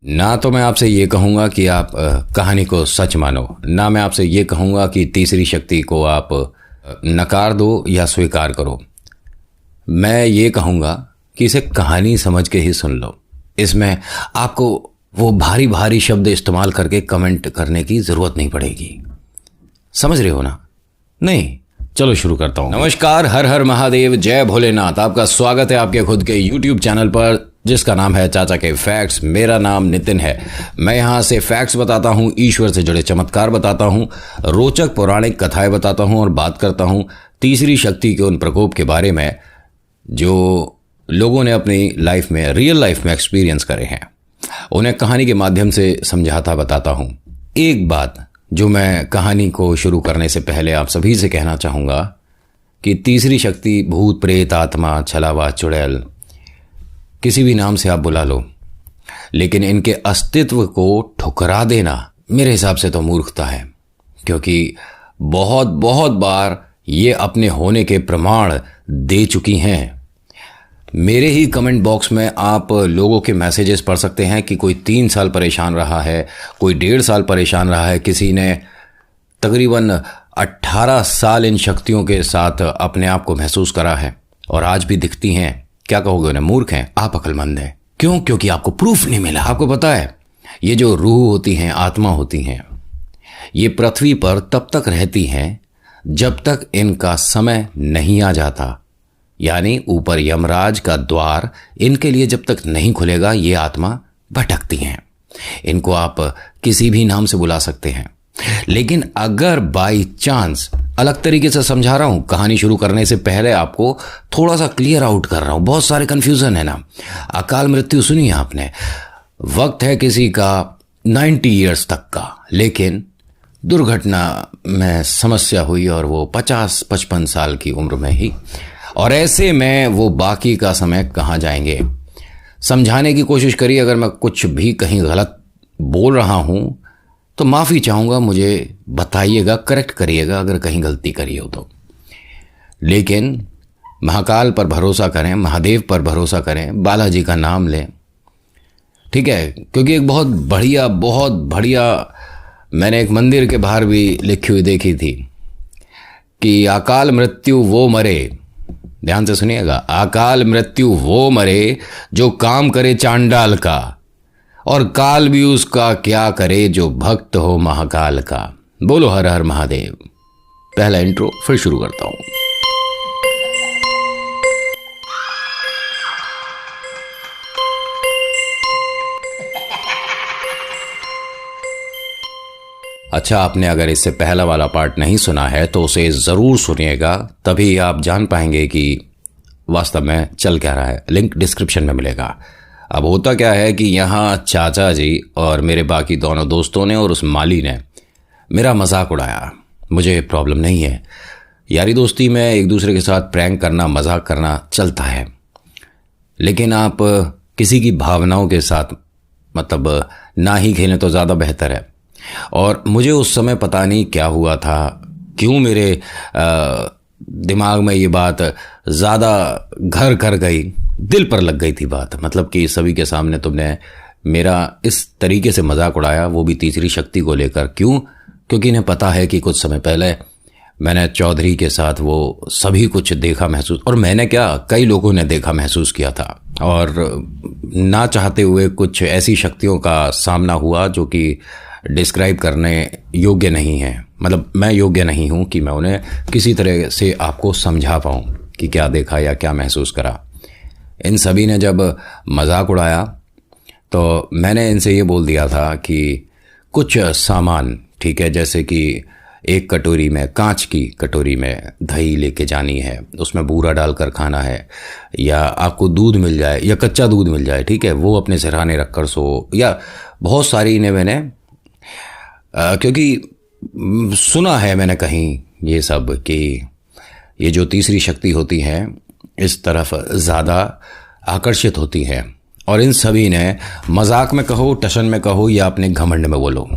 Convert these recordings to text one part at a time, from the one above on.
ना तो मैं आपसे ये कहूँगा कि आप कहानी को सच मानो, ना मैं आपसे ये कहूँगा कि तीसरी शक्ति को आप नकार दो या स्वीकार करो। मैं ये कहूँगा कि इसे कहानी समझ के ही सुन लो। इसमें आपको वो भारी भारी शब्द इस्तेमाल करके कमेंट करने की ज़रूरत नहीं पड़ेगी। समझ रहे हो ना? नहीं, चलो शुरू करता हूँ। नमस्कार, हर हर महादेव, जय भोलेनाथ। आपका स्वागत है आपके खुद के YouTube चैनल पर जिसका नाम है चाचा के फैक्ट्स। मेरा नाम नितिन है। मैं यहाँ से फैक्ट्स बताता हूँ, ईश्वर से जुड़े चमत्कार बताता हूँ, रोचक पौराणिक कथाएं बताता हूँ और बात करता हूँ तीसरी शक्ति के उन प्रकोप के बारे में जो लोगों ने अपनी लाइफ में, रियल लाइफ में एक्सपीरियंस करे हैं। उन्हें कहानी के माध्यम से समझाता बताता हूँ। एक बात जो मैं कहानी को शुरू करने से पहले आप सभी से कहना चाहूँगा कि तीसरी शक्ति, भूत प्रेत, आत्मा, छलावा, चुड़ैल, किसी भी नाम से आप बुला लो, लेकिन इनके अस्तित्व को ठुकरा देना मेरे हिसाब से तो मूर्खता है, क्योंकि बहुत बहुत बार ये अपने होने के प्रमाण दे चुकी हैं। मेरे ही कमेंट बॉक्स में आप लोगों के मैसेजेस पढ़ सकते हैं कि कोई 3 साल परेशान रहा है, कोई 1.5 साल परेशान रहा है, किसी ने तकरीबन 18 साल इन शक्तियों के साथ अपने आप को महसूस करा है और आज भी दिखती हैं। क्या कहोगे उन्हें? मूर्ख हैं? आप अक्लमंद हैं। क्यों? क्योंकि आपको प्रूफ नहीं मिला। आपको पता है, ये जो रूह होती हैं, आत्मा होती हैं, ये पृथ्वी पर तब तक रहती हैं जब तक इनका समय नहीं आ जाता। यानी ऊपर यमराज का द्वार इनके लिए जब तक नहीं खुलेगा, ये आत्मा भटकती हैं। इनको आप किसी भी नाम से बुला सकते हैं। लेकिन अगर बाई चांस, अलग तरीके से समझा रहा हूं, कहानी शुरू करने से पहले आपको थोड़ा सा क्लियर आउट कर रहा हूं, बहुत सारे कंफ्यूजन है ना। अकाल मृत्यु सुनी आपने, वक्त है किसी का 90 ईयर्स तक का, लेकिन दुर्घटना में समस्या हुई और वो 50-55 साल की उम्र में ही, और ऐसे में वो बाकी का समय कहाँ जाएंगे। समझाने की कोशिश करिए। अगर मैं कुछ भी कहीं गलत बोल रहा हूं तो माफ़ी चाहूँगा, मुझे बताइएगा, करेक्ट करिएगा अगर कहीं गलती करी हो तो। लेकिन महाकाल पर भरोसा करें, महादेव पर भरोसा करें, बालाजी का नाम लें, ठीक है? क्योंकि एक बहुत बढ़िया मैंने एक मंदिर के बाहर भी लिखी हुई देखी थी कि अकाल मृत्यु वो मरे, ध्यान से सुनिएगा, अकाल मृत्यु वो मरे जो काम करे चांडाल का, और काल भी उसका क्या करे जो भक्त हो महाकाल का। बोलो हर हर महादेव। पहला इंट्रो फिर शुरू करता हूं। अच्छा, आपने अगर इससे पहला वाला पार्ट नहीं सुना है तो उसे ज़रूर सुनिएगा, तभी आप जान पाएंगे कि वास्तव में चल क्या रहा है। लिंक डिस्क्रिप्शन में मिलेगा। अब होता क्या है कि यहाँ चाचा जी और मेरे बाकी दोनों दोस्तों ने और उस माली ने मेरा मजाक उड़ाया। मुझे प्रॉब्लम नहीं है, यारी दोस्ती में एक दूसरे के साथ प्रैंक करना, मजाक करना चलता है, लेकिन आप किसी की भावनाओं के साथ मतलब ना ही खेलें तो ज़्यादा बेहतर है। और मुझे उस समय पता नहीं क्या हुआ था, क्यों मेरे दिमाग में ये बात ज़्यादा घर कर गई, दिल पर लग गई थी बात। मतलब कि सभी के सामने तुमने मेरा इस तरीके से मजाक उड़ाया, वो भी तीसरी शक्ति को लेकर। क्यों? क्योंकि इन्हें पता है कि कुछ समय पहले मैंने चौधरी के साथ वो सभी कुछ देखा, महसूस, और मैंने क्या, कई लोगों ने देखा, महसूस किया था, और ना चाहते हुए कुछ ऐसी शक्तियों का सामना हुआ जो कि डिस्क्राइब करने योग्य नहीं है। मतलब मैं योग्य नहीं हूँ कि मैं उन्हें किसी तरह से आपको समझा पाऊँ कि क्या देखा या क्या महसूस करा। इन सभी ने जब मजाक उड़ाया तो मैंने इनसे ये बोल दिया था कि कुछ सामान, ठीक है, जैसे कि एक कटोरी में, कांच की कटोरी में दही लेके जानी है, उसमें बूरा डालकर खाना है, या आपको दूध मिल जाए या कच्चा दूध मिल जाए, ठीक है, वो अपने सिरहाने रखकर सो, या बहुत सारी इन्हें मैंने क्योंकि सुना है मैंने कहीं ये सब कि ये जो तीसरी शक्ति होती हैं इस तरफ ज़्यादा आकर्षित होती हैं, और इन सभी ने मजाक में कहो, टशन में कहो, या अपने घमंड में बोलो,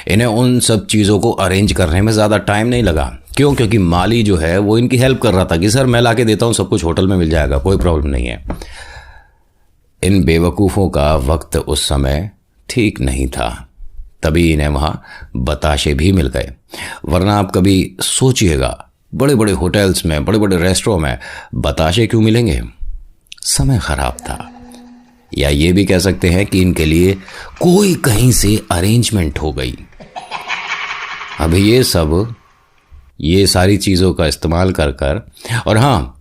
इन्हें उन सब चीज़ों को अरेंज करने में ज़्यादा टाइम नहीं लगा। क्यों? क्योंकि माली जो है वो इनकी हेल्प कर रहा था कि सर मैं ला के देता हूँ, सब कुछ होटल में मिल जाएगा, कोई प्रॉब्लम नहीं है। इन बेवकूफ़ों का वक्त उस समय ठीक नहीं था, तभी इन्हें वहाँ बताशे भी मिल गए। वरना आप कभी सोचिएगा, बड़े बड़े होटल्स में, बड़े बड़े रेस्टोरों में बताशे क्यों मिलेंगे? समय खराब था, या ये भी कह सकते हैं कि इनके लिए कोई कहीं से अरेंजमेंट हो गई। अब ये सारी चीज़ों का इस्तेमाल कर कर, और हाँ,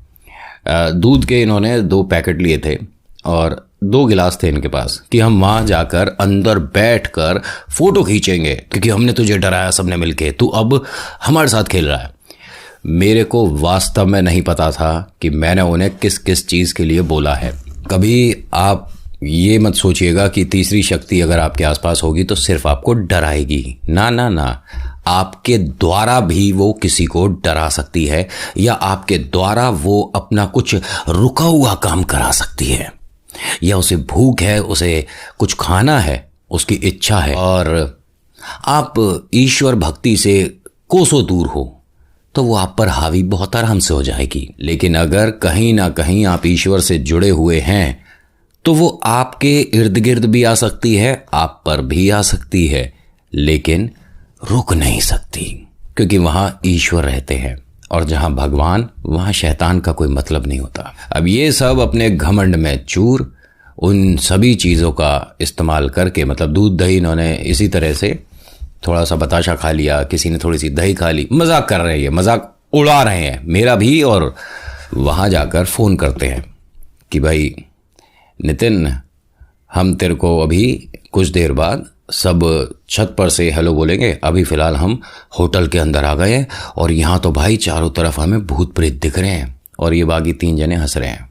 दूध के इन्होंने 2 पैकेट लिए थे और 2 गिलास थे इनके पास कि हम वहाँ जाकर अंदर बैठकर फ़ोटो खींचेंगे, क्योंकि हमने तुझे डराया सबने मिलके, तू अब हमारे साथ खेल रहा है। मेरे को वास्तव में नहीं पता था कि मैंने उन्हें किस किस चीज़ के लिए बोला है। कभी आप ये मत सोचिएगा कि तीसरी शक्ति अगर आपके आसपास होगी तो सिर्फ आपको डराएगी। ना ना ना, आपके द्वारा भी वो किसी को डरा सकती है, या आपके द्वारा वो अपना कुछ रुका हुआ काम करा सकती है, या उसे भूख है, उसे कुछ खाना है, उसकी इच्छा है, और आप ईश्वर भक्ति से कोसों दूर हो तो वो आप पर हावी बहुत आराम से हो जाएगी। लेकिन अगर कहीं ना कहीं आप ईश्वर से जुड़े हुए हैं तो वो आपके इर्द गिर्द भी आ सकती है, आप पर भी आ सकती है, लेकिन रुक नहीं सकती, क्योंकि वहां ईश्वर रहते हैं, और जहां भगवान वहां शैतान का कोई मतलब नहीं होता। अब ये सब अपने घमंड में चूर, उन सभी चीज़ों का इस्तेमाल करके, मतलब दूध दही इन्होंने इसी तरह से, थोड़ा सा बताशा खा लिया, किसी ने थोड़ी सी दही खा ली, मजाक कर रहे हैं, मजाक उड़ा रहे हैं मेरा भी, और वहाँ जाकर फ़ोन करते हैं कि भाई नितिन, हम तेरे को अभी कुछ देर बाद सब छत पर से हेलो बोलेंगे, अभी फ़िलहाल हम होटल के अंदर आ गए हैं और यहाँ तो भाई चारों तरफ हमें भूत प्रेत दिख रहे हैं। और ये बाकी 3 जने हंस रहे हैं।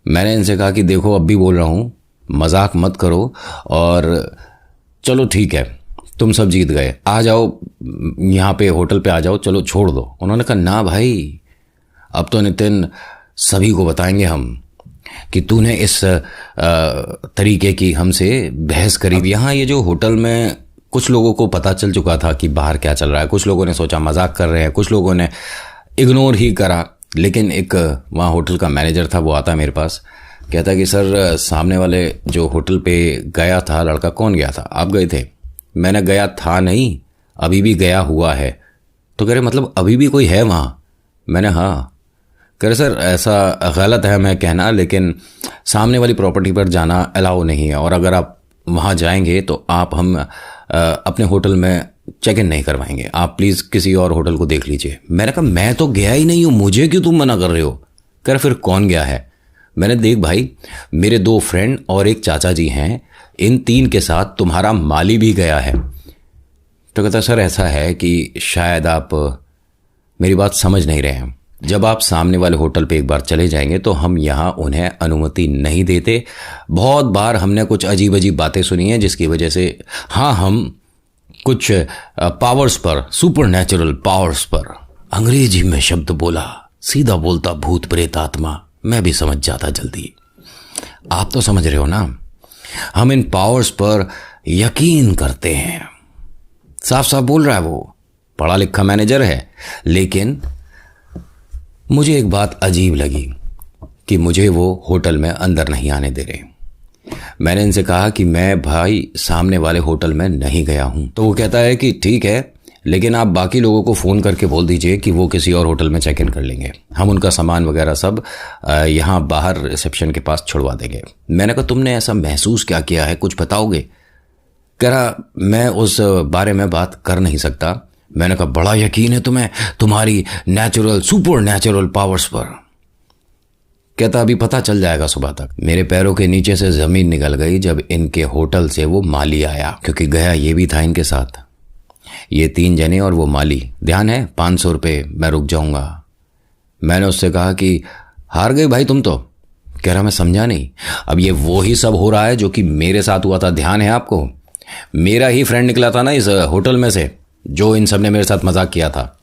मैंने इनसे कहा कि देखो, अब भी बोल रहा हूँ, मजाक मत करो, और चलो ठीक है, तुम सब जीत गए, आ जाओ यहाँ पे होटल पे आ जाओ, चलो छोड़ दो। उन्होंने कहा ना भाई, अब तो नितिन सभी को बताएंगे हम कि तूने इस तरीके की हमसे बहस करी। यहाँ ये जो होटल में कुछ लोगों को पता चल चुका था कि बाहर क्या चल रहा है, कुछ लोगों ने सोचा मजाक कर रहे हैं, कुछ लोगों ने इग्नोर ही करा। लेकिन एक वहाँ होटल का मैनेजर था, वो आता मेरे पास, कहता कि सर सामने वाले जो होटल पे गया था लड़का, कौन गया था? आप गए थे? मैंने गया था नहीं, अभी भी गया हुआ है। तो कह रहे मतलब अभी भी कोई है वहाँ? मैंने हाँ। कह रहे सर ऐसा गलत है मैं कहना, लेकिन सामने वाली प्रॉपर्टी पर जाना अलाउ नहीं है, और अगर आप वहाँ जाएंगे तो हम अपने होटल में चेक इन नहीं करवाएंगे, आप प्लीज़ किसी और होटल को देख लीजिए। मैंने कहा मैं तो गया ही नहीं हूँ, मुझे क्यों तुम मना कर रहे हो? कह रहे फिर कौन गया है? मैंने देख भाई, मेरे 2 फ्रेंड और एक चाचा जी हैं, इन 3 के साथ तुम्हारा माली भी गया है। तो कहता सर ऐसा है कि शायद आप मेरी बात समझ नहीं रहे हैं। जब आप सामने वाले होटल पे एक बार चले जाएंगे तो हम यहाँ उन्हें अनुमति नहीं देते। बहुत बार हमने कुछ अजीब अजीब बातें सुनी हैं, जिसकी वजह से हाँ, हम कुछ पावर्स पर, सुपर नेचुरल पावर्स पर, अंग्रेजी में शब्द बोला, सीधा बोलता भूत प्रेत आत्मा, मैं भी समझ जाता जल्दी। आप तो समझ रहे हो ना, हम इन पावर्स पर यकीन करते हैं। साफ साफ बोल रहा है वो, पढ़ा लिखा मैनेजर है। लेकिन मुझे एक बात अजीब लगी कि मुझे वो होटल में अंदर नहीं आने दे रहे। मैंने इनसे कहा कि मैं भाई सामने वाले होटल में नहीं गया हूं। तो वो कहता है कि ठीक है, लेकिन आप बाकी लोगों को फ़ोन करके बोल दीजिए कि वो किसी और होटल में चेक इन कर लेंगे, हम उनका सामान वगैरह सब यहाँ बाहर रिसेप्शन के पास छुड़वा देंगे। मैंने कहा तुमने ऐसा महसूस क्या किया है, कुछ बताओगे? कह रहा मैं उस बारे में बात कर नहीं सकता। मैंने कहा बड़ा यकीन है तुम्हें तुम्हारी नेचुरल सुपर नेचुरल पावर्स पर। कहता अभी पता चल जाएगा सुबह तक। मेरे पैरों के नीचे से ज़मीन निकल गई जब इनके होटल से वो माली आया, क्योंकि गया ये भी था इनके साथ, ये 3 जने और वो माली। ध्यान है 500 रुपये, मैं रुक जाऊंगा। मैंने उससे कहा कि हार गए भाई तुम तो। कह रहा मैं समझा नहीं। अब ये वो ही सब हो रहा है जो कि मेरे साथ हुआ था, ध्यान है आपको? मेरा ही फ्रेंड निकला था ना इस होटल में से, जो इन सब ने मेरे साथ मजाक किया था।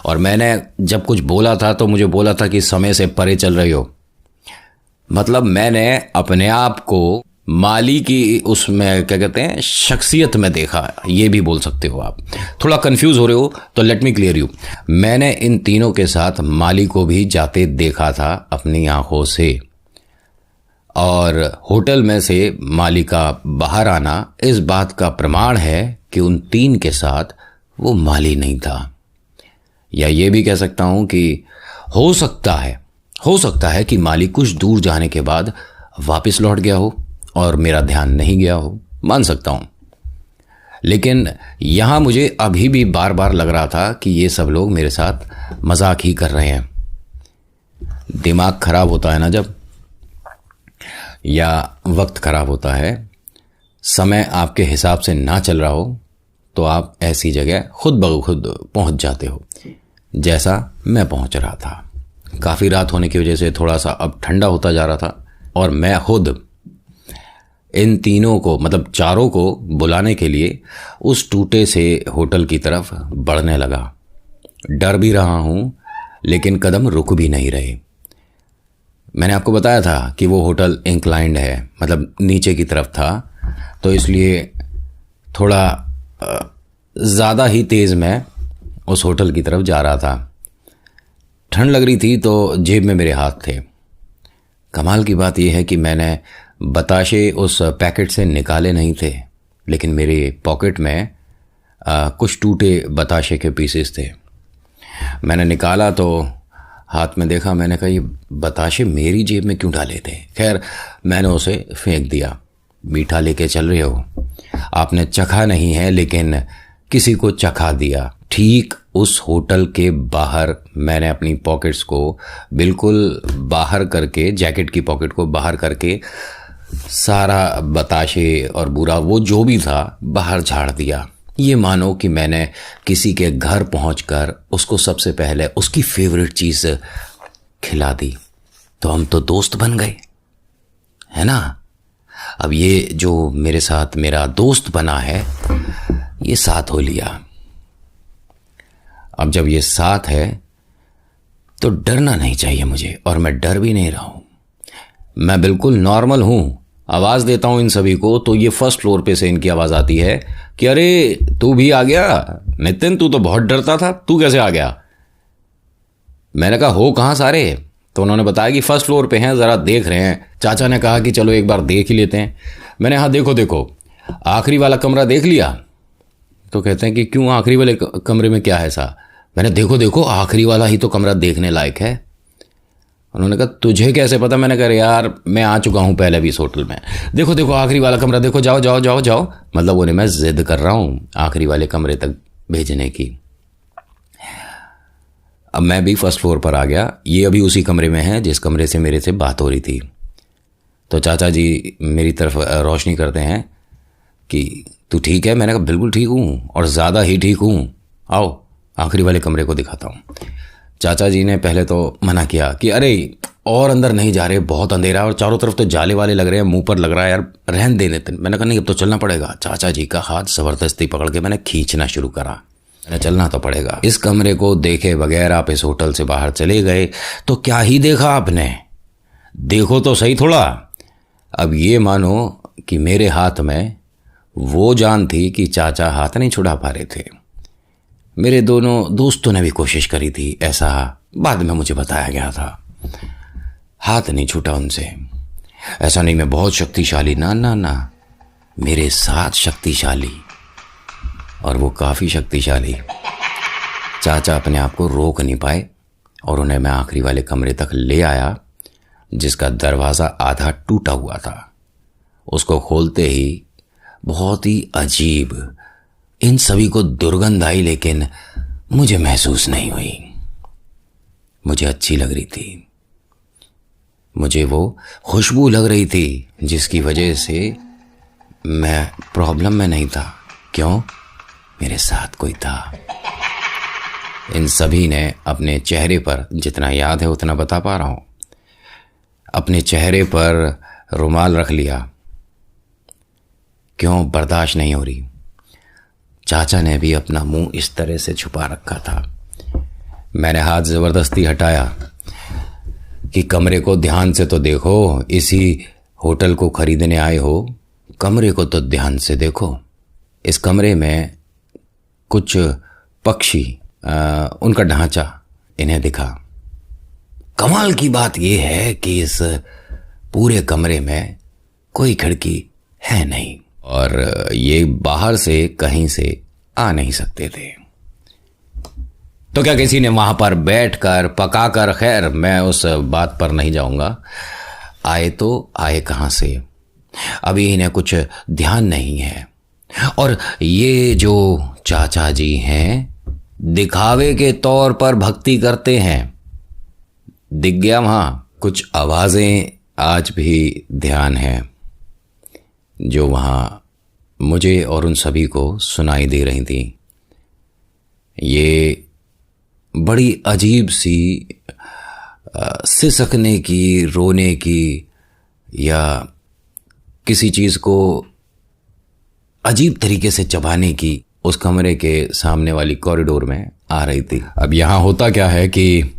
और मैंने जब कुछ बोला था तो मुझे बोला था कि समय से परे चल रही हो। मतलब मैंने अपने आप को माली की उसमें क्या कहते हैं शख्सियत में देखा, ये भी बोल सकते हो आप। थोड़ा कंफ्यूज हो रहे हो तो लेट मी क्लियर यू। मैंने इन तीनों के साथ माली को भी जाते देखा था अपनी आंखों से। और होटल में से माली का बाहर आना इस बात का प्रमाण है कि उन 3 के साथ वो माली नहीं था। या ये भी कह सकता हूं कि हो सकता है कि माली कुछ दूर जाने के बाद वापस लौट गया हो और मेरा ध्यान नहीं गया हो, मान सकता हूं। लेकिन यहां मुझे अभी भी बार बार लग रहा था कि ये सब लोग मेरे साथ मजाक ही कर रहे हैं। दिमाग खराब होता है ना जब, या वक्त खराब होता है, समय आपके हिसाब से ना चल रहा हो, तो आप ऐसी जगह खुद ब खुद पहुंच जाते हो, जैसा मैं पहुंच रहा था। काफ़ी रात होने की वजह से थोड़ा सा अब ठंडा होता जा रहा था और मैं खुद इन तीनों को, मतलब चारों को बुलाने के लिए उस टूटे से होटल की तरफ बढ़ने लगा। डर भी रहा हूं, लेकिन कदम रुक भी नहीं रहे। मैंने आपको बताया था कि वो होटल इंक्लाइंड है, मतलब नीचे की तरफ था, तो इसलिए थोड़ा ज़्यादा ही तेज़ मैं उस होटल की तरफ जा रहा था। ठंड लग रही थी तो जेब में मेरे हाथ थे। कमाल की बात यह है कि मैंने बताशे उस पैकेट से निकाले नहीं थे, लेकिन मेरे पॉकेट में कुछ टूटे बताशे के पीसेस थे। मैंने निकाला तो हाथ में देखा, मैंने कहा ये बताशे मेरी जेब में क्यों डाले थे। खैर, मैंने उसे फेंक दिया। मीठा लेके चल रहे हो, आपने चखा नहीं है लेकिन किसी को चखा दिया। ठीक उस होटल के बाहर मैंने अपनी पॉकेट्स को बिल्कुल बाहर करके, जैकेट की पॉकेट को बाहर करके सारा बताशे और बुरा वो जो भी था बाहर झाड़ दिया। ये मानो कि मैंने किसी के घर पहुंचकर उसको सबसे पहले उसकी फेवरेट चीज़ खिला दी। तो हम तो दोस्त बन गए, है ना। अब ये जो मेरे साथ मेरा दोस्त बना है, ये साथ हो लिया। अब जब ये साथ है तो डरना नहीं चाहिए मुझे, और मैं डर भी नहीं रहा हूं। मैं बिल्कुल नॉर्मल हूं। आवाज़ देता हूं इन सभी को तो ये फर्स्ट फ्लोर पे से इनकी आवाज़ आती है कि अरे तू भी आ गया नितिन, तू तो बहुत डरता था, तू कैसे आ गया। मैंने कहा हो कहाँ सारे, तो उन्होंने बताया कि फर्स्ट फ्लोर पे हैं, ज़रा देख रहे हैं। चाचा ने कहा कि चलो एक बार देख ही लेते हैं। मैंने हाँ देखो देखो आखिरी वाला कमरा देख लिया। तो कहते हैं कि क्यों, आखिरी वाले कमरे में क्या है ऐसा। मैंने देखो देखो आखिरी वाला ही तो कमरा देखने लायक है। उन्होंने कहा तुझे कैसे पता। मैंने कहा यार मैं आ चुका हूँ पहले भी इस होटल में, देखो देखो आखिरी वाला कमरा देखो, जाओ जाओ जाओ जाओ। मतलब उन्हें मैं जिद कर रहा हूँ आखिरी वाले कमरे तक भेजने की। अब मैं भी फर्स्ट फ्लोर पर आ गया। ये अभी उसी कमरे में है जिस कमरे से मेरे से बात हो रही थी। तो चाचा जी मेरी तरफ रोशनी करते हैं कि तू ठीक है। मैंने कहा बिल्कुल ठीक हूँ, और ज़्यादा ही ठीक हूँ, आओ आखिरी वाले कमरे को दिखाता हूँ। चाचा जी ने पहले तो मना किया कि अरे और अंदर नहीं जा रहे, बहुत अंधेरा है और चारों तरफ तो जाले वाले लग रहे हैं, मुंह पर लग रहा है यार, रहने दे लेते। मैंने कहा नहीं अब तो चलना पड़ेगा। चाचा जी का हाथ ज़बरदस्ती पकड़ के मैंने खींचना शुरू करा। मैंने चलना तो पड़ेगा। इस कमरे को देखे बगैर आप इस होटल से बाहर चले गए तो क्या ही देखा आपने, देखो तो सही थोड़ा। अब ये मानो कि मेरे हाथ में वो जान थी कि चाचा हाथ नहीं छुड़ा पा रहे थे। मेरे दोनों दोस्तों ने भी कोशिश करी थी, ऐसा बाद में मुझे बताया गया था। हाथ नहीं छूटा उनसे। ऐसा नहीं मैं बहुत शक्तिशाली, ना ना ना, मेरे साथ शक्तिशाली, और वो काफ़ी शक्तिशाली। चाचा अपने आप को रोक नहीं पाए और उन्हें मैं आखिरी वाले कमरे तक ले आया, जिसका दरवाज़ा आधा टूटा हुआ था। उसको खोलते ही बहुत ही अजीब, इन सभी को दुर्गंध आई, लेकिन मुझे महसूस नहीं हुई। मुझे अच्छी लग रही थी, मुझे वो खुशबू लग रही थी जिसकी वजह से मैं प्रॉब्लम में नहीं था। क्यों? मेरे साथ कोई था। इन सभी ने अपने चेहरे पर, जितना याद है उतना बता पा रहा हूं, अपने चेहरे पर रुमाल रख लिया। क्यों? बर्दाश्त नहीं हो रही। चाचा ने भी अपना मुंह इस तरह से छुपा रखा था। मैंने हाथ ज़बरदस्ती हटाया कि कमरे को ध्यान से तो देखो, इसी होटल को खरीदने आए हो, कमरे को तो ध्यान से देखो। इस कमरे में कुछ पक्षी, उनका ढांचा इन्हें दिखा। कमाल की बात यह है कि इस पूरे कमरे में कोई खिड़की है नहीं और ये बाहर से कहीं से आ नहीं सकते थे। तो क्या किसी ने वहां पर बैठकर पकाकर, खैर मैं उस बात पर नहीं जाऊंगा। आए तो आए कहां से, अभी इन्हें कुछ ध्यान नहीं है। और ये जो चाचा जी हैं, दिखावे के तौर पर भक्ति करते हैं। दिख गया वहां कुछ आवाजें आज भी ध्यान है जो वहां मुझे और उन सभी को सुनाई दे रही थी। ये बड़ी अजीब सी सिसकने की, रोने की या किसी चीज को अजीब तरीके से चबाने की उस कमरे के सामने वाली कॉरिडोर में आ रही थी। अब यहाँ होता क्या है कि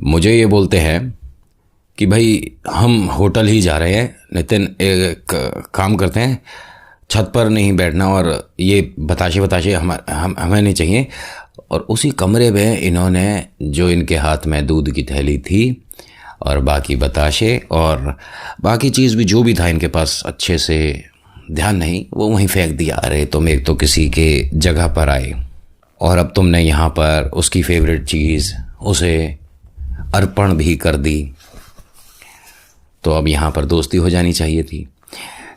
मुझे ये बोलते हैं कि भाई हम होटल ही जा रहे हैं, नितिन एक काम करते हैं, छत पर नहीं बैठना और ये बताशे हमें नहीं चाहिए। और उसी कमरे में इन्होंने, जो इनके हाथ में दूध की थैली थी और बाकी बताशे और बाकी चीज़ भी जो भी था इनके पास, अच्छे से ध्यान नहीं, वो वहीं फेंक दिया। अरे तुम एक तो किसी के जगह पर आए और अब तुमने यहाँ पर उसकी फेवरेट चीज़ उसे अर्पण भी कर दी, तो अब यहाँ पर दोस्ती हो जानी चाहिए थी।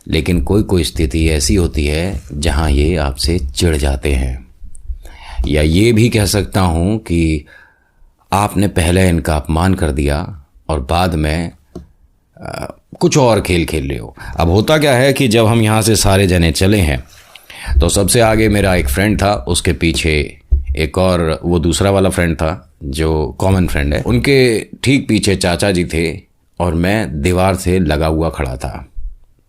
लेकिन कोई कोई स्थिति ऐसी होती है जहाँ ये आपसे चिढ़ जाते हैं, या ये भी कह सकता हूँ कि आपने पहले इनका अपमान कर दिया और बाद में कुछ और खेल खेल रहे हो। अब होता क्या है कि जब हम यहाँ से सारे जने चले हैं तो सबसे आगे मेरा एक फ्रेंड था, उसके पीछे एक और वो दूसरा वाला फ्रेंड था जो कॉमन फ्रेंड है, उनके ठीक पीछे चाचा जी थे और मैं दीवार से लगा हुआ खड़ा था।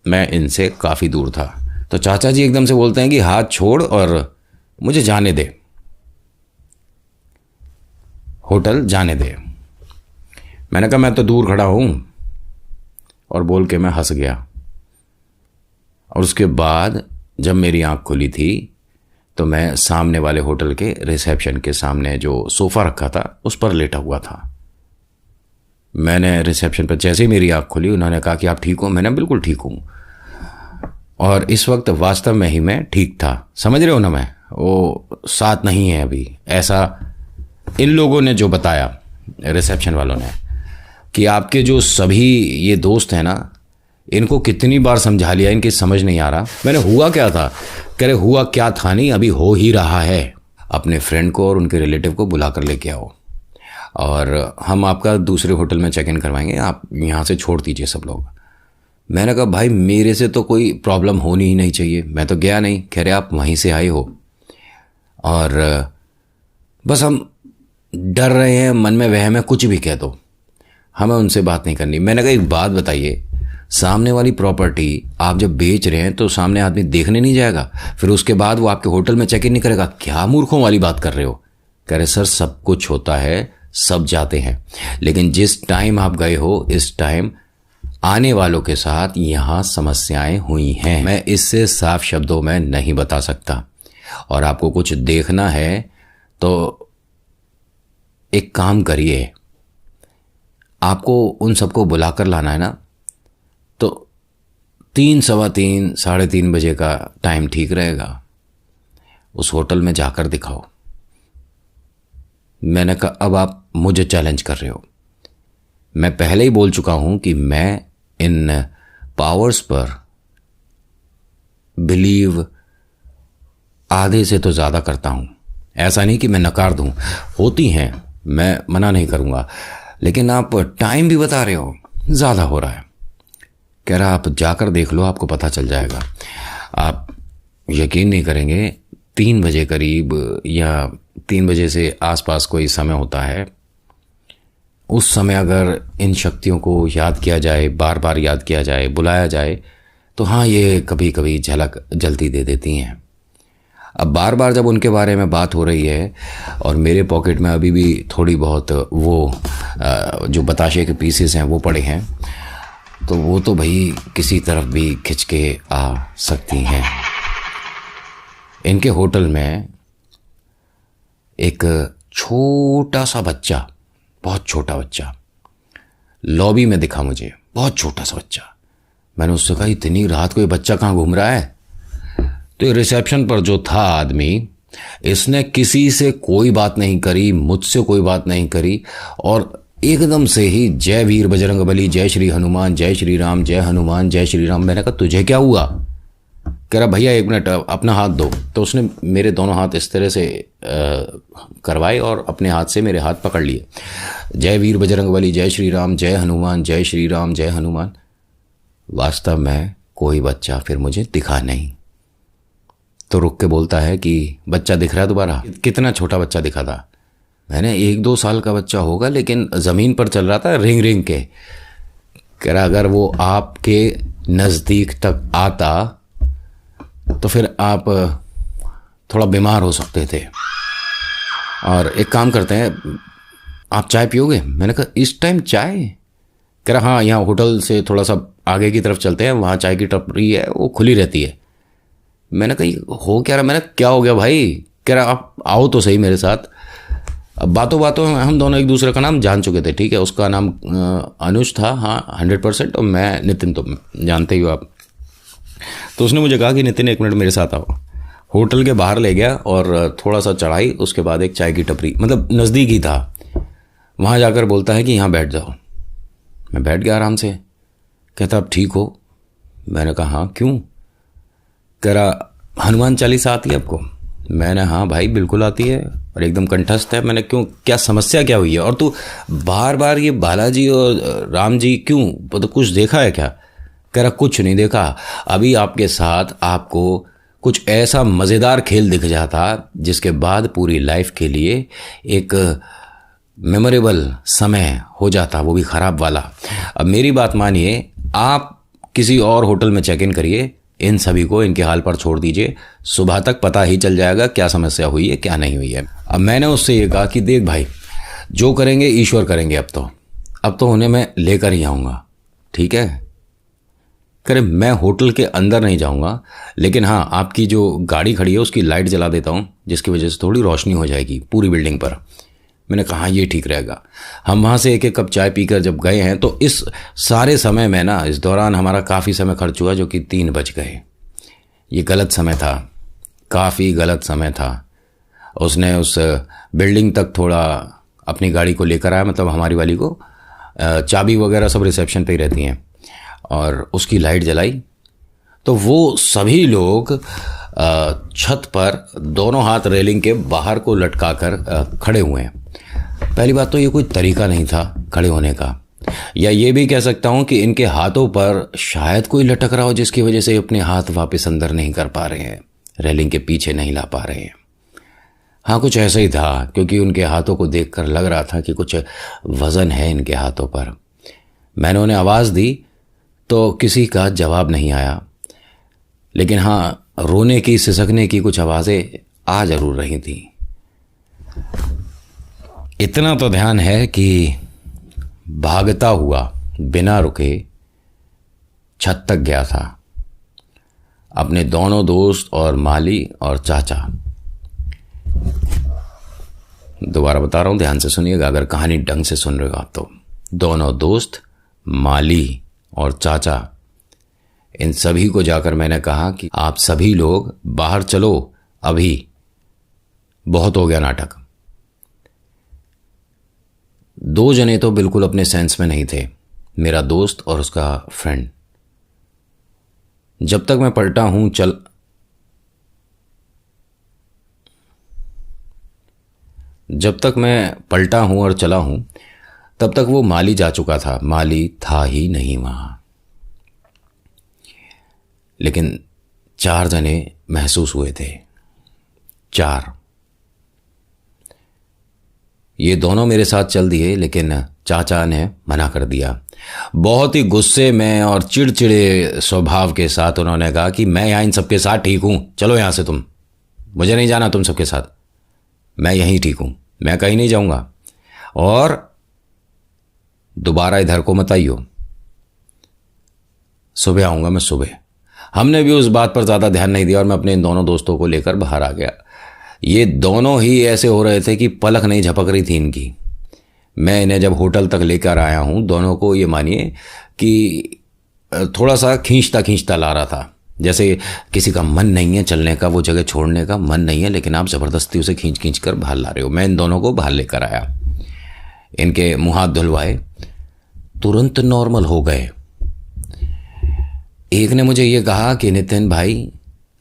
मैं इनसे काफ़ी दूर था। तो चाचा जी एकदम से बोलते हैं कि हाथ छोड़ और मुझे जाने दे, होटल जाने दे। मैंने कहा मैं तो दूर खड़ा हूं, और बोल के मैं हंस गया। और उसके बाद जब मेरी आंख खुली थी तो मैं सामने वाले होटल के रिसेप्शन के सामने जो सोफ़ा रखा था उस पर लेटा हुआ था। मैंने रिसेप्शन पर जैसे ही मेरी आंख खुली, उन्होंने कहा कि आप ठीक हो? मैंने बिल्कुल ठीक हूँ। और इस वक्त वास्तव में ही मैं ठीक था, समझ रहे हो ना, मैं वो साथ नहीं है अभी, ऐसा इन लोगों ने जो बताया, रिसेप्शन वालों ने, कि आपके जो सभी ये दोस्त हैं ना, इनको कितनी बार समझा लिया, इनकी समझ नहीं आ रहा। मैंने हुआ क्या था, कह रहे हुआ क्या था नहीं, अभी हो ही रहा है। अपने फ्रेंड को और उनके रिलेटिव को बुला कर लेके आओ और हम आपका दूसरे होटल में चेक इन करवाएंगे, आप यहाँ से छोड़ दीजिए सब लोग। मैंने कहा भाई मेरे से तो कोई प्रॉब्लम होनी ही नहीं चाहिए, मैं तो गया नहीं। कह रहे आप वहीं से आए हो और बस हम डर रहे हैं, मन में वहम है, कुछ भी कह दो, हमें उनसे बात नहीं करनी। मैंने कहा एक बात बताइए, सामने वाली प्रॉपर्टी आप जब बेच रहे हैं तो सामने आदमी देखने नहीं जाएगा, फिर उसके बाद वो आपके होटल में चेक इन नहीं करेगा? क्या मूर्खों वाली बात कर रहे हो? कह रहे सर सब कुछ होता है, सब जाते हैं, लेकिन जिस टाइम आप गए हो इस टाइम आने वालों के साथ यहाँ समस्याएं हुई हैं। मैं इससे साफ शब्दों में नहीं बता सकता। और आपको कुछ देखना है तो एक काम करिए, आपको उन सबको बुलाकर लाना है ना, तो 3, सवा 3, 3:30 बजे का टाइम ठीक रहेगा, उस होटल में जाकर दिखाओ। मैंने कहा अब आप मुझे चैलेंज कर रहे हो? मैं पहले ही बोल चुका हूं कि मैं इन पावर्स पर बिलीव आधे से तो ज़्यादा करता हूं। ऐसा नहीं कि मैं नकार दूं, होती हैं, मैं मना नहीं करूंगा, लेकिन आप टाइम भी बता रहे हो, ज़्यादा हो रहा है। कह रहा आप जाकर देख लो, आपको पता चल जाएगा। आप यकीन नहीं करेंगे, 3 बजे करीब या 3 बजे से आसपास कोई समय होता है, उस समय अगर इन शक्तियों को याद किया जाए, बार बार याद किया जाए, बुलाया जाए, तो हाँ ये कभी कभी झलक जल्दी दे देती हैं। अब बार बार जब उनके बारे में बात हो रही है और मेरे पॉकेट में अभी भी थोड़ी बहुत वो जो बताशे के पीसेस हैं वो पड़े हैं, तो वो तो भाई किसी तरफ भी खिंच के आ सकती हैं। इनके होटल में एक छोटा सा बच्चा, बहुत छोटा बच्चा, लॉबी में दिखा मुझे, बहुत छोटा सा बच्चा। मैंने उससे कहा इतनी रात को ये बच्चा कहाँ घूम रहा है? तो ये रिसेप्शन पर जो था आदमी, इसने किसी से कोई बात नहीं करी, मुझसे कोई बात नहीं करी, और एकदम से ही जय वीर बजरंग बली, जय श्री हनुमान, जय श्री राम, जय हनुमान, जय श्री राम। मैंने कहा तुझे क्या हुआ? कह रहा भैया 1 मिनट अपना हाथ दो। तो उसने मेरे दोनों हाथ इस तरह से करवाए और अपने हाथ से मेरे हाथ पकड़ लिए। जय वीर बजरंग बली, जय श्री राम, जय हनुमान, जय श्री राम, जय हनुमान। वास्तव में कोई बच्चा फिर मुझे दिखा नहीं। तो रुक के बोलता है कि बच्चा दिख रहा है दोबारा? कितना छोटा बच्चा दिखा था? मैंने 1-2 साल का बच्चा होगा, लेकिन ज़मीन पर चल रहा था रिंग रिंग के। कह रहा अगर वो आपके नज़दीक तक आता तो फिर आप थोड़ा बीमार हो सकते थे, और एक काम करते हैं, आप चाय पियोगे? मैंने कहा इस टाइम चाय? कह रहा हाँ, यहाँ होटल से थोड़ा सा आगे की तरफ चलते हैं, वहाँ चाय की टपरी है, वो खुली रहती है। मैंने कहा हो क्या रहा? मैंने क्या हो गया भाई? कह रहा आप आओ तो सही मेरे साथ। अब बातों बातों में हम दोनों एक दूसरे का नाम जान चुके थे, ठीक है। उसका नाम अनुज था, हाँ 100%, और मैं नितिन, तो जानते ही हो आप। तो उसने मुझे कहा कि नितिन 1 मिनट मेरे साथ आओ। होटल के बाहर ले गया और थोड़ा सा चढ़ाई, उसके बाद एक चाय की टपरी, मतलब नज़दीक ही था। वहाँ जाकर बोलता है कि यहाँ बैठ जाओ। मैं बैठ गया आराम से। कहता आप ठीक हो? मैंने कहा हाँ, क्यों? कह रहा हनुमान चालीसा आती है आपको? मैंने हाँ भाई बिल्कुल आती है, और एकदम कंठस्थ है। मैंने क्यों, क्या समस्या क्या हुई है? और तू बार बार ये बालाजी और राम जी क्यों, तो कुछ देखा है क्या? कह रहा कुछ नहीं देखा, अभी आपके साथ आपको कुछ ऐसा मज़ेदार खेल दिख जाता जिसके बाद पूरी लाइफ के लिए एक मेमोरेबल समय हो जाता, वो भी ख़राब वाला। अब मेरी बात मानिए, आप किसी और होटल में चेक इन करिए, इन सभी को इनके हाल पर छोड़ दीजिए, सुबह तक पता ही चल जाएगा क्या समस्या हुई है क्या नहीं हुई है। अब मैंने उससे ये कहा कि देख भाई, जो करेंगे ईश्वर करेंगे, अब तो उन्हें मैं लेकर ही आऊँगा, ठीक है? करे मैं होटल के अंदर नहीं जाऊँगा, लेकिन हाँ आपकी जो गाड़ी खड़ी है उसकी लाइट जला देता हूँ, जिसकी वजह से थोड़ी रोशनी हो जाएगी पूरी बिल्डिंग पर। मैंने कहा ये ठीक रहेगा। हम वहाँ से 1-1 कप चाय पीकर जब गए हैं, तो इस सारे समय में ना, इस दौरान हमारा काफ़ी समय खर्च हुआ, जो कि 3 बज गए। ये गलत समय था, काफ़ी गलत समय था। उसने उस बिल्डिंग तक थोड़ा अपनी गाड़ी को लेकर आया, मतलब हमारी वाली को, चाबी वगैरह सब रिसेप्शन पे ही रहती हैं, और उसकी लाइट जलाई। तो वो सभी लोग छत पर दोनों हाथ रेलिंग के बाहर को लटकाकर खड़े हुए हैं। पहली बात तो ये कोई तरीका नहीं था खड़े होने का, या ये भी कह सकता हूँ कि इनके हाथों पर शायद कोई लटक रहा हो, जिसकी वजह से अपने हाथ वापस अंदर नहीं कर पा रहे हैं, रेलिंग के पीछे नहीं ला पा रहे हैं। हाँ कुछ ऐसा ही था, क्योंकि उनके हाथों को देखकर लग रहा था कि कुछ वज़न है इनके हाथों पर। मैंने उन्हें आवाज़ दी तो किसी का जवाब नहीं आया, लेकिन हाँ रोने की, सिसकने की कुछ आवाज़ें आ जरूर रही थी। इतना तो ध्यान है कि भागता हुआ बिना रुके छत तक गया था, अपने दोनों दोस्त और माली और चाचा। दोबारा बता रहा हूँ, ध्यान से सुनिएगा अगर कहानी ढंग से सुन रहे हो आप तो। दोनों दोस्त, माली और चाचा, इन सभी को जाकर मैंने कहा कि आप सभी लोग बाहर चलो, अभी बहुत हो गया नाटक। 2 जने तो बिल्कुल अपने सेंस में नहीं थे, मेरा दोस्त और उसका फ्रेंड। जब तक मैं पलटा हूं और चला हूं, तब तक वो माली जा चुका था। माली था ही नहीं वहां, लेकिन 4 जने महसूस हुए थे। 4। ये दोनों मेरे साथ चल दिए, लेकिन चाचा ने मना कर दिया। बहुत ही गुस्से में और चिड़चिड़े स्वभाव के साथ उन्होंने कहा कि मैं यहाँ इन सबके साथ ठीक हूँ, चलो यहाँ से तुम, मुझे नहीं जाना तुम सबके साथ, मैं यहीं ठीक हूँ, मैं कहीं नहीं जाऊँगा, और दोबारा इधर को मत आइयो, सुबह आऊँगा मैं सुबह। हमने भी उस बात पर ज़्यादा ध्यान नहीं दिया और मैं अपने इन दोनों दोस्तों को लेकर बाहर आ गया। ये दोनों ही ऐसे हो रहे थे कि पलक नहीं झपक रही थी इनकी। मैं इन्हें जब होटल तक लेकर आया हूँ, दोनों को ये मानिए कि थोड़ा सा खींचता खींचता ला रहा था, जैसे किसी का मन नहीं है चलने का, वो जगह छोड़ने का मन नहीं है, लेकिन आप ज़बरदस्ती उसे खींच खींच कर बाहर ला रहे हो। मैं इन दोनों को बाहर लेकर आया, इनके मुँह हाथ धुलवाए, तुरंत नॉर्मल हो गए। एक ने मुझे ये कहा कि नितिन भाई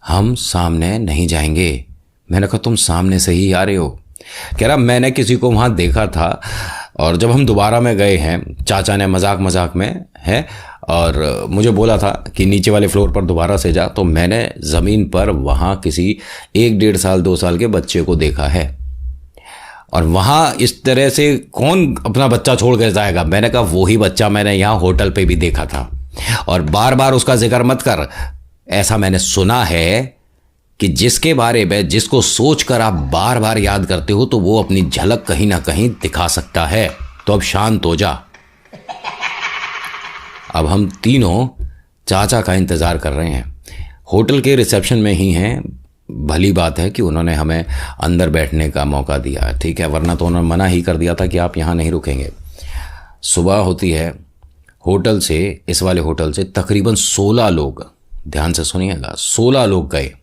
हम सामने नहीं जाएंगे। मैंने कहा तुम सामने से ही आ रहे हो? कह रहा मैंने किसी को वहाँ देखा था और जब हम दोबारा में गए हैं, चाचा ने मजाक मजाक में है और मुझे बोला था कि नीचे वाले फ्लोर पर दोबारा से जा, तो मैंने ज़मीन पर वहाँ किसी 1-1.5 साल 2 साल के बच्चे को देखा है। और वहाँ इस तरह से कौन अपना बच्चा छोड़ कर जाएगा? मैंने कहा वही बच्चा मैंने यहाँ होटल पे भी देखा था, और बार बार उसका जिक्र मत कर। ऐसा मैंने सुना है कि जिसके बारे में, जिसको सोचकर आप बार बार याद करते हो, तो वो अपनी झलक कहीं ना कहीं दिखा सकता है। तो अब शांत हो जा। अब हम तीनों चाचा का इंतज़ार कर रहे हैं, होटल के रिसेप्शन में ही हैं। भली बात है कि उन्होंने हमें अंदर बैठने का मौका दिया, ठीक है, वरना तो उन्होंने मना ही कर दिया था कि आप यहाँ नहीं रुकेंगे। सुबह होती है, होटल से, इस वाले होटल से तकरीबन 16 लोग, ध्यान से सुनिएगा, 16 लोग गए।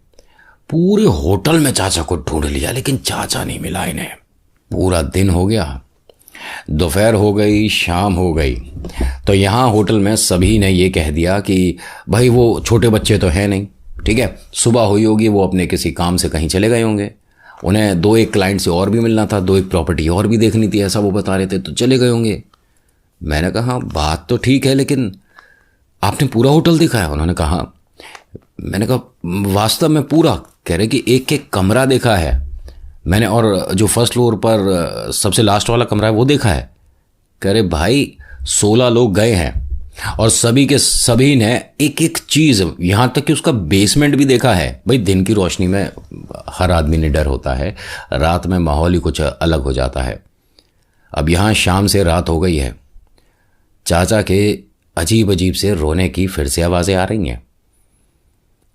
पूरे होटल में चाचा को ढूंढ लिया, लेकिन चाचा नहीं मिला इन्हें। पूरा दिन हो गया, दोपहर हो गई, शाम हो गई, तो यहाँ होटल में सभी ने ये कह दिया कि भाई वो छोटे बच्चे तो हैं नहीं, ठीक है, सुबह हुई होगी, वो अपने किसी काम से कहीं चले गए होंगे, उन्हें 2-1 क्लाइंट से और भी मिलना था, 2-1 प्रॉपर्टी और भी देखनी थी, ऐसा वो बता रहे थे, तो चले गए होंगे। मैंने कहा हाँ बात तो ठीक है, लेकिन आपने पूरा होटल देखा है? उन्होंने कहा। मैंने कहा वास्तव में पूरा? कह रहे कि एक एक कमरा देखा है मैंने, और जो फर्स्ट फ्लोर पर सबसे लास्ट वाला कमरा है वो देखा है। कह रहे भाई 16 लोग गए हैं और सभी के सभी ने एक एक चीज़, यहाँ तक कि उसका बेसमेंट भी देखा है। भाई दिन की रोशनी में हर आदमी ने डर होता है, रात में माहौल ही कुछ अलग हो जाता है। अब यहाँ शाम से रात हो गई है, चाचा के अजीब अजीब से रोने की फिर से आवाज़ें आ रही हैं।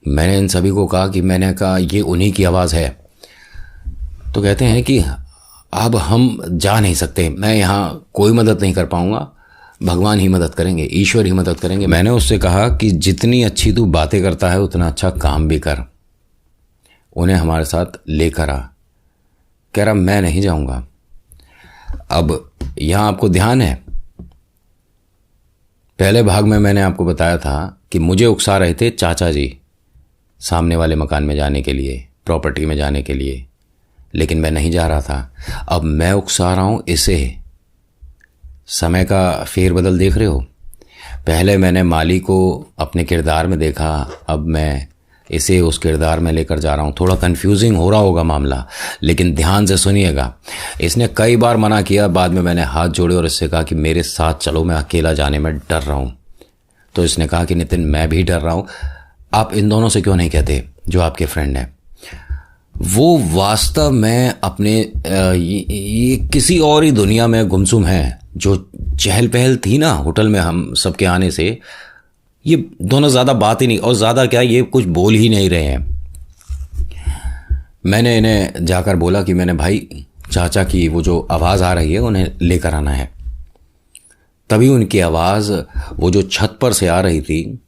मैंने इन सभी को कहा कि, मैंने कहा ये उन्हीं की आवाज़ है। तो कहते हैं कि अब हम जा नहीं सकते, मैं यहाँ कोई मदद नहीं कर पाऊँगा, भगवान ही मदद करेंगे, ईश्वर ही मदद करेंगे। मैंने उससे कहा कि जितनी अच्छी तू बातें करता है उतना अच्छा काम भी कर, उन्हें हमारे साथ लेकर आ। कह रहा मैं नहीं जाऊँगा। अब यहाँ आपको ध्यान है, पहले भाग में मैंने आपको बताया था कि मुझे उकसा रहे थे चाचा जी सामने वाले मकान में जाने के लिए, प्रॉपर्टी में जाने के लिए, लेकिन मैं नहीं जा रहा था। अब मैं उकसा रहा हूँ इसे। समय का फेरबदल देख रहे हो? पहले मैंने माली को अपने किरदार में देखा, अब मैं इसे उस किरदार में लेकर जा रहा हूँ। थोड़ा कंफ्यूजिंग हो रहा होगा मामला, लेकिन ध्यान से सुनिएगा। इसने कई बार मना किया, बाद में मैंने हाथ जोड़े और इससे कहा कि मेरे साथ चलो, मैं अकेला जाने में डर रहा हूँ। तो इसने कहा कि नितिन मैं भी डर रहा हूँ, आप इन दोनों से क्यों नहीं कहते जो आपके फ्रेंड हैं? वो वास्तव में अपने ये किसी और ही दुनिया में गुमसुम हैं। जो चहल पहल थी ना होटल में हम सबके आने से, ये दोनों ज़्यादा बात ही नहीं, और ज़्यादा क्या, ये कुछ बोल ही नहीं रहे हैं। मैंने इन्हें जाकर बोला कि मैंने भाई चाचा की वो जो आवाज़ आ रही है उन्हें लेकर आना है। तभी उनकी आवाज़ वो जो छत पर से आ रही थी,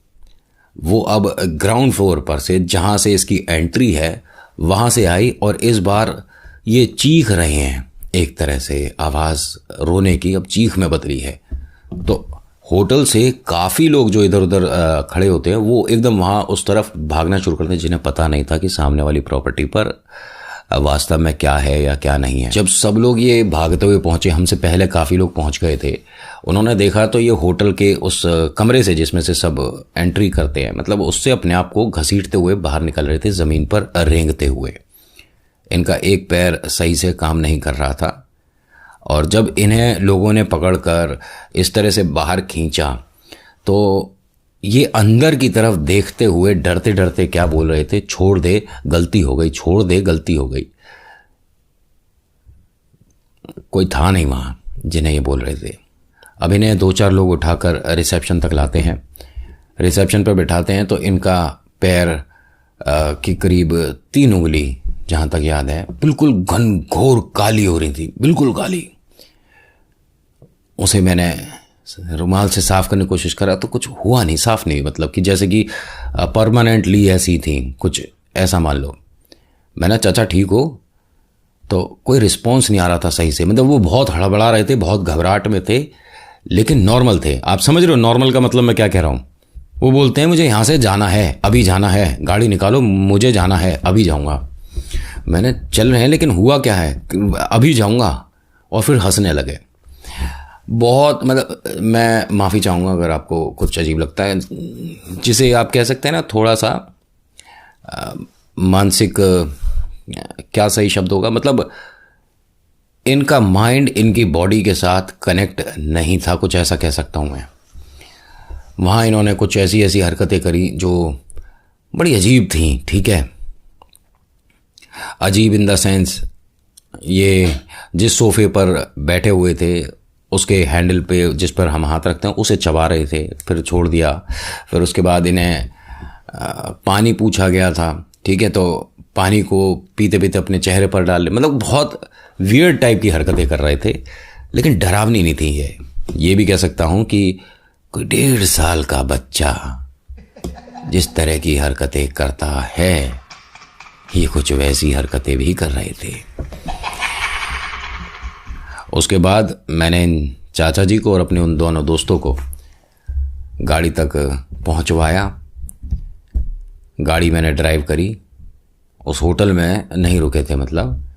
वो अब ग्राउंड फ्लोर पर से, जहाँ से इसकी एंट्री है, वहाँ से आई, और इस बार ये चीख रहे हैं। एक तरह से आवाज़ रोने की अब चीख में बदली है। तो होटल से काफ़ी लोग जो इधर उधर खड़े होते हैं, वो एकदम वहाँ उस तरफ भागना शुरू करते हैं, जिन्हें पता नहीं था कि सामने वाली प्रॉपर्टी पर वास्तव में क्या है या क्या नहीं है। जब सब लोग ये भागते हुए पहुँचे, हमसे पहले काफ़ी लोग पहुँच गए थे, उन्होंने देखा तो ये होटल के उस कमरे से जिसमें से सब एंट्री करते हैं, मतलब उससे अपने आप को घसीटते हुए बाहर निकल रहे थे, ज़मीन पर रेंगते हुए। इनका एक पैर सही से काम नहीं कर रहा था, और जब इन्हें लोगों ने पकड़कर इस तरह से बाहर खींचा, तो ये अंदर की तरफ देखते हुए डरते डरते क्या बोल रहे थे, छोड़ दे गलती हो गई, छोड़ दे गलती हो गई। कोई था नहीं वहाँ जिन्हें ये बोल रहे थे। अब इन्हें 2-4 लोग उठाकर रिसेप्शन तक लाते हैं। रिसेप्शन पर बिठाते हैं तो इनका पैर की करीब 3 उंगली, जहाँ तक याद है, बिल्कुल घनघोर काली हो रही थी, बिल्कुल काली। उसे मैंने रुमाल से साफ़ करने की कोशिश करा तो कुछ हुआ नहीं, साफ़ नहीं, मतलब कि जैसे कि परमानेंटली ऐसी थी, कुछ ऐसा मान लो। मैंने चाचा ठीक हो, तो कोई रिस्पॉन्स नहीं आ रहा था सही से, मतलब वो बहुत हड़बड़ा रहे थे, बहुत घबराहट में थे, लेकिन नॉर्मल थे। आप समझ रहे हो नॉर्मल का मतलब मैं क्या कह रहा हूँ? वो बोलते हैं मुझे यहाँ से जाना है, अभी जाना है, गाड़ी निकालो, मुझे जाना है, अभी जाऊँगा। मैंने चल रहे हैं, लेकिन हुआ क्या है, अभी जाऊँगा, और फिर हंसने लगे। बहुत, मतलब मैं माफ़ी चाहूँगा अगर आपको कुछ अजीब लगता है, जिसे आप कह सकते हैं ना थोड़ा सा मानसिक, क्या सही शब्द होगा, मतलब इनका माइंड इनकी बॉडी के साथ कनेक्ट नहीं था, कुछ ऐसा कह सकता हूँ मैं। वहाँ इन्होंने कुछ ऐसी ऐसी हरकतें करी जो बड़ी अजीब थी, ठीक है। अजीब इन द सेंस, ये जिस सोफे पर बैठे हुए थे उसके हैंडल पे जिस पर हम हाथ रखते हैं उसे चबा रहे थे, फिर छोड़ दिया। फिर उसके बाद इन्हें पानी पूछा गया था, ठीक है, तो पानी को पीते पीते अपने चेहरे पर डाल, मतलब बहुत वियर्ड टाइप की हरकतें कर रहे थे, लेकिन डरावनी नहीं थी ये भी कह सकता हूँ कि कोई 1.5 साल का बच्चा जिस तरह की हरकतें करता है, ये कुछ वैसी हरकतें भी कर रहे थे। उसके बाद मैंने इन चाचा जी को और अपने उन दोनों दोस्तों को गाड़ी तक पहुंचवाया। गाड़ी मैंने ड्राइव करी, उस होटल में नहीं रुके थे, मतलब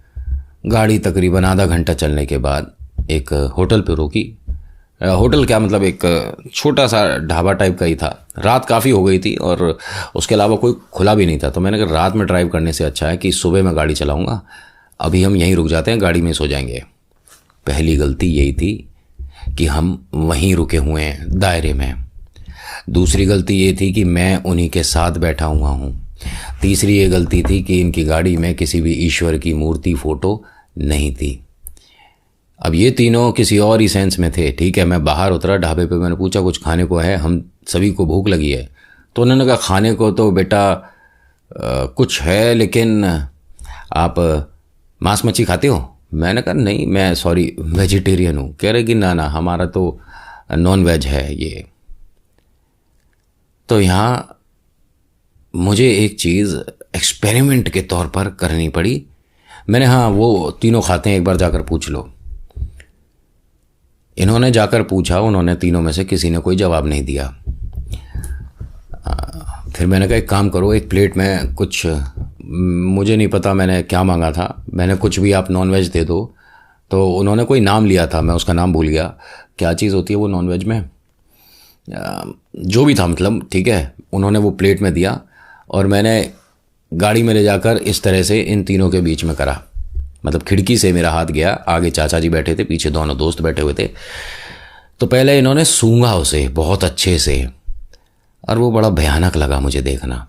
गाड़ी तकरीबन आधा घंटा चलने के बाद एक होटल पे रोकी। होटल क्या, मतलब एक छोटा सा ढाबा टाइप का ही था। रात काफ़ी हो गई थी और उसके अलावा कोई खुला भी नहीं था, तो मैंने कहा रात में ड्राइव करने से अच्छा है कि सुबह मैं गाड़ी चलाऊंगा, अभी हम यहीं रुक जाते हैं, गाड़ी में सो जाएंगे। पहली गलती यही थी कि हम वहीं रुके हुए हैं दायरे में। दूसरी गलती ये थी कि मैं उन्हीं के साथ बैठा हुआ हूँ। तीसरी ये गलती थी कि इनकी गाड़ी में किसी भी ईश्वर की मूर्ति फ़ोटो नहीं थी। अब ये तीनों किसी और ही सेंस में थे, ठीक है। मैं बाहर उतरा ढाबे पे, मैंने पूछा कुछ खाने को है, हम सभी को भूख लगी है। तो उन्होंने कहा खाने को तो बेटा कुछ है, लेकिन आप मांस मच्छी खाते हो? मैंने कहा नहीं, मैं सॉरी वेजिटेरियन हूँ। कह रहे कि ना ना, हमारा तो नॉन वेज है ये। तो यहाँ मुझे एक चीज़ एक्सपेरिमेंट के तौर पर करनी पड़ी। मैंने, हाँ वो तीनों खाते हैं, एक बार जाकर पूछ लो। इन्होंने जाकर पूछा, उन्होंने तीनों में से किसी ने कोई जवाब नहीं दिया। फिर मैंने कहा एक काम करो, एक प्लेट में कुछ, मुझे नहीं पता मैंने क्या मांगा था, मैंने कुछ भी आप नॉन वेज दे दो। तो उन्होंने कोई नाम लिया था, मैं उसका नाम भूल गया, क्या चीज़ होती है वो नॉन वेज में, जो भी था मतलब, ठीक है। उन्होंने वो प्लेट में दिया और मैंने गाड़ी में ले जाकर इस तरह से इन तीनों के बीच में करा, मतलब खिड़की से मेरा हाथ गया। आगे चाचा जी बैठे थे, पीछे दोनों दोस्त बैठे हुए थे। तो पहले इन्होंने सूंघा उसे बहुत अच्छे से, और वो बड़ा भयानक लगा मुझे देखना।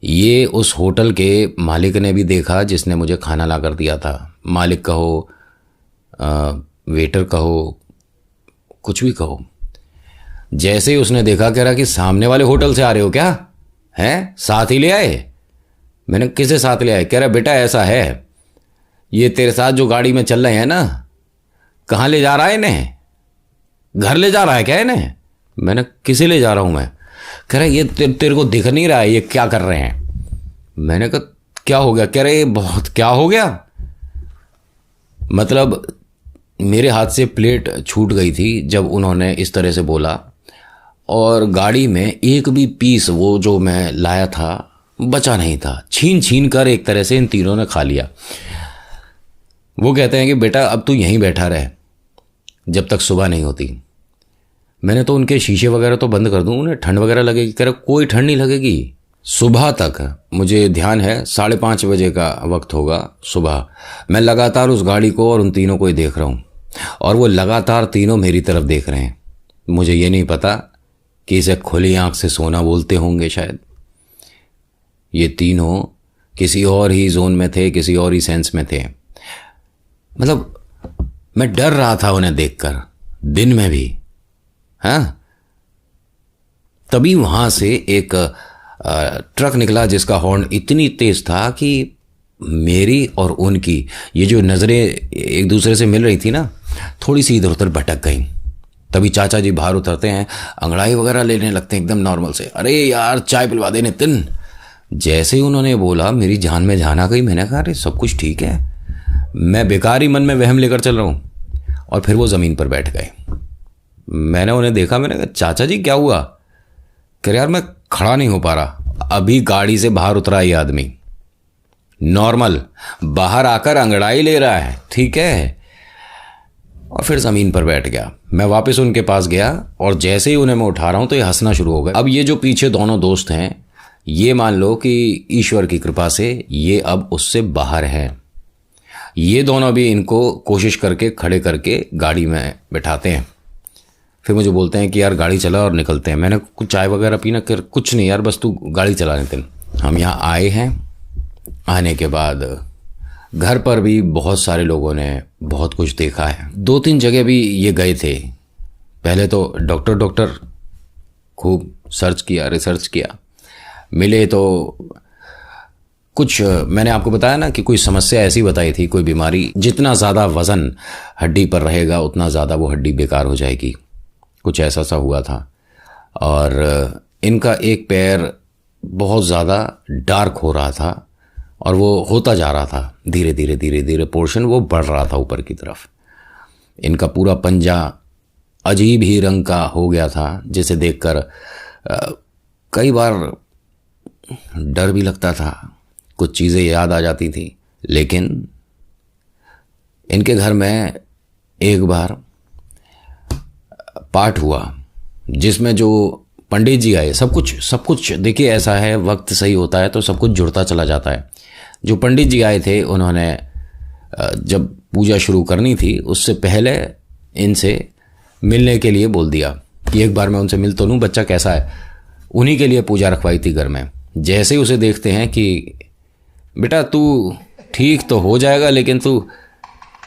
ये उस होटल के मालिक ने भी देखा जिसने मुझे खाना ला कर दिया था। मालिक कहो, वेटर कहो, कुछ भी कहो। जैसे ही उसने देखा, कह रहा कि सामने वाले होटल से आ रहे हो क्या? हैं, साथ ही ले आए? मैंने किसे साथ ले आए? कह रहा बेटा ऐसा है, ये तेरे साथ जो गाड़ी में चल रहे हैं ना, कहाँ ले जा रहा है इन्हें? घर ले जा रहा है क्या इन्हें? मैंने किसे ले जा रहा हूँ मैं? कह रहा ये तेरे को दिख नहीं रहा है ये क्या कर रहे हैं? मैंने कहा क्या हो गया? कह रहे ये बहुत क्या हो गया, मतलब मेरे हाथ से प्लेट छूट गई थी जब उन्होंने इस तरह से बोला, और गाड़ी में एक भी पीस वो जो मैं लाया था बचा नहीं था। छीन छीन कर एक तरह से इन तीनों ने खा लिया। वो कहते हैं कि बेटा अब तू यहीं बैठा रहे जब तक सुबह नहीं होती। मैंने तो उनके शीशे वगैरह तो बंद कर दूं, उन्हें ठंड वगैरह लगेगी। कह रहा कोई ठंड नहीं लगेगी। सुबह तक, मुझे ध्यान है 5:30 बजे का वक्त होगा सुबह, मैं लगातार उस गाड़ी को और उन तीनों को ही देख रहा हूँ, और वो लगातार तीनों मेरी तरफ देख रहे हैं। मुझे ये नहीं पता कि इसे खुली आंख से सोना बोलते होंगे शायद। ये तीनों किसी और ही जोन में थे, किसी और ही सेंस में थे। मतलब मैं डर रहा था उन्हें देखकर, दिन में भी। हाँ, तभी वहां से एक ट्रक निकला जिसका हॉर्न इतनी तेज था कि मेरी और उनकी ये जो नज़रें एक दूसरे से मिल रही थी ना, थोड़ी सी इधर उधर भटक गई। तभी चाचा जी बाहर उतरते हैं, अंगड़ाई वगैरह लेने लगते हैं एकदम नॉर्मल से। अरे यार चाय पिलवा दे नितिन। जैसे ही उन्होंने बोला मेरी जान में जान आ गई। मैंने कहा अरे सब कुछ ठीक है, मैं बेकार ही मन में वहम लेकर चल रहा हूँ। और फिर वो ज़मीन पर बैठ गए। मैंने उन्हें देखा, मैंने कहा चाचा जी क्या हुआ? कह रहे यार मैं खड़ा नहीं हो पा रहा। अभी गाड़ी से बाहर उतरा ये आदमी, नॉर्मल बाहर आकर अंगड़ाई ले रहा है, ठीक है, और फिर ज़मीन पर बैठ गया। मैं वापस उनके पास गया और जैसे ही उन्हें मैं उठा रहा हूँ तो ये हंसना शुरू हो गया। अब ये जो पीछे दोनों दोस्त हैं, ये मान लो कि ईश्वर की कृपा से ये अब उससे बाहर हैं। ये दोनों भी इनको कोशिश करके खड़े करके गाड़ी में बैठाते हैं। फिर मुझे बोलते हैं कि यार गाड़ी चला और निकलते हैं। मैंने कुछ चाय वगैरह पीना कर, कुछ नहीं यार, बस तू गाड़ी चला नितिन। हम यहाँ आए हैं। आने के बाद घर पर भी बहुत सारे लोगों ने बहुत कुछ देखा है। 2-3 जगह भी ये गए थे। पहले तो डॉक्टर खूब सर्च किया, रिसर्च किया, मिले तो कुछ, मैंने आपको बताया ना कि कोई समस्या ऐसी बताई थी, कोई बीमारी, जितना ज़्यादा वज़न हड्डी पर रहेगा उतना ज़्यादा वो हड्डी बेकार हो जाएगी, कुछ ऐसा सा हुआ था। और इनका एक पैर बहुत ज़्यादा डार्क हो रहा था और वो होता जा रहा था, धीरे धीरे पोर्शन वो बढ़ रहा था ऊपर की तरफ। इनका पूरा पंजा अजीब ही रंग का हो गया था, जिसे देखकर कई बार डर भी लगता था, कुछ चीज़ें याद आ जाती थी। लेकिन इनके घर में एक बार पाठ हुआ जिसमें जो पंडित जी आए, सब कुछ देखिए ऐसा है, वक्त सही होता है तो सब कुछ जुड़ता चला जाता है। जो पंडित जी आए थे उन्होंने जब पूजा शुरू करनी थी उससे पहले इनसे मिलने के लिए बोल दिया कि एक बार मैं उनसे मिल तो लूँ, बच्चा कैसा है। उन्हीं के लिए पूजा रखवाई थी घर में। जैसे ही उसे देखते हैं कि बेटा तू ठीक तो हो जाएगा लेकिन तू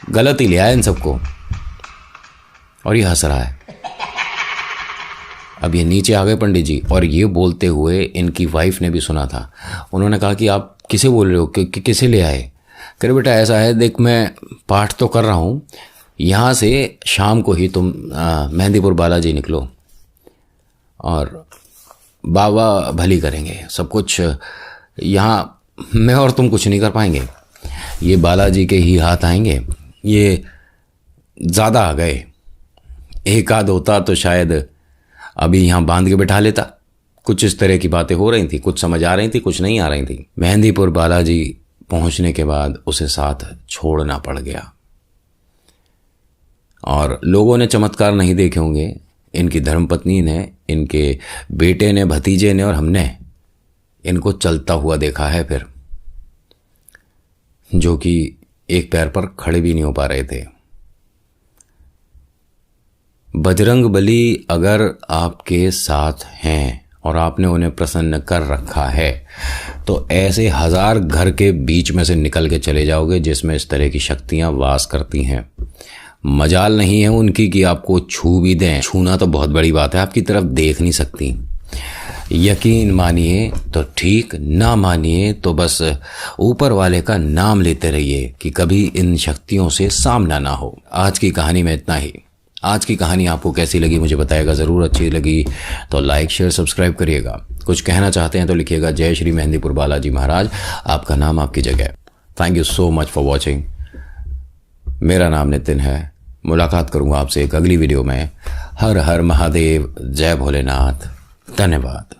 गलत ही ले आया इन सबको, और ये हंस रहा है। अब ये नीचे आ गए पंडित जी, और ये बोलते हुए इनकी वाइफ ने भी सुना था। उन्होंने कहा कि आप किसे बोल रहे हो, कि किसे ले आए? कह रहे बेटा ऐसा है, देख मैं पाठ तो कर रहा हूँ, यहाँ से शाम को ही तुम मेहंदीपुर बालाजी निकलो और बाबा भली करेंगे। सब कुछ यहाँ मैं और तुम कुछ नहीं कर पाएंगे, ये बालाजी के ही हाथ आएंगे। ये ज़्यादा आ गए, एक आध होता तो शायद अभी यहाँ बांध के बैठा लेता। कुछ इस तरह की बातें हो रही थी, कुछ समझ आ रही थी, कुछ नहीं आ रही थी। मेहंदीपुर बालाजी पहुँचने के बाद उसे साथ छोड़ना पड़ गया। और लोगों ने चमत्कार नहीं देखे होंगे, इनकी धर्मपत्नी ने, इनके बेटे ने, भतीजे ने और हमने इनको चलता हुआ देखा है फिर, जो कि एक पैर पर खड़े भी नहीं हो पा रहे थे। बजरंग बली अगर आपके साथ हैं और आपने उन्हें प्रसन्न कर रखा है तो ऐसे 1000 घर के बीच में से निकल के चले जाओगे जिसमें इस तरह की शक्तियां वास करती हैं। मजाल नहीं है उनकी कि आपको छू भी दें। छूना तो बहुत बड़ी बात है, आपकी तरफ देख नहीं सकती। यकीन मानिए तो ठीक, ना मानिए तो बस ऊपर वाले का नाम लेते रहिए कि कभी इन शक्तियों से सामना ना हो। आज की कहानी में इतना ही। आज की कहानी आपको कैसी लगी मुझे बताइएगा ज़रूर। अच्छी लगी तो लाइक शेयर सब्सक्राइब करिएगा। कुछ कहना चाहते हैं तो लिखिएगा जय श्री मेहंदीपुर बालाजी महाराज, आपका नाम आपकी जगह। Thank you so much for watching. मेरा नाम नितिन है। मुलाकात करूंगा आपसे एक अगली वीडियो में। हर हर महादेव, जय भोलेनाथ, धन्यवाद।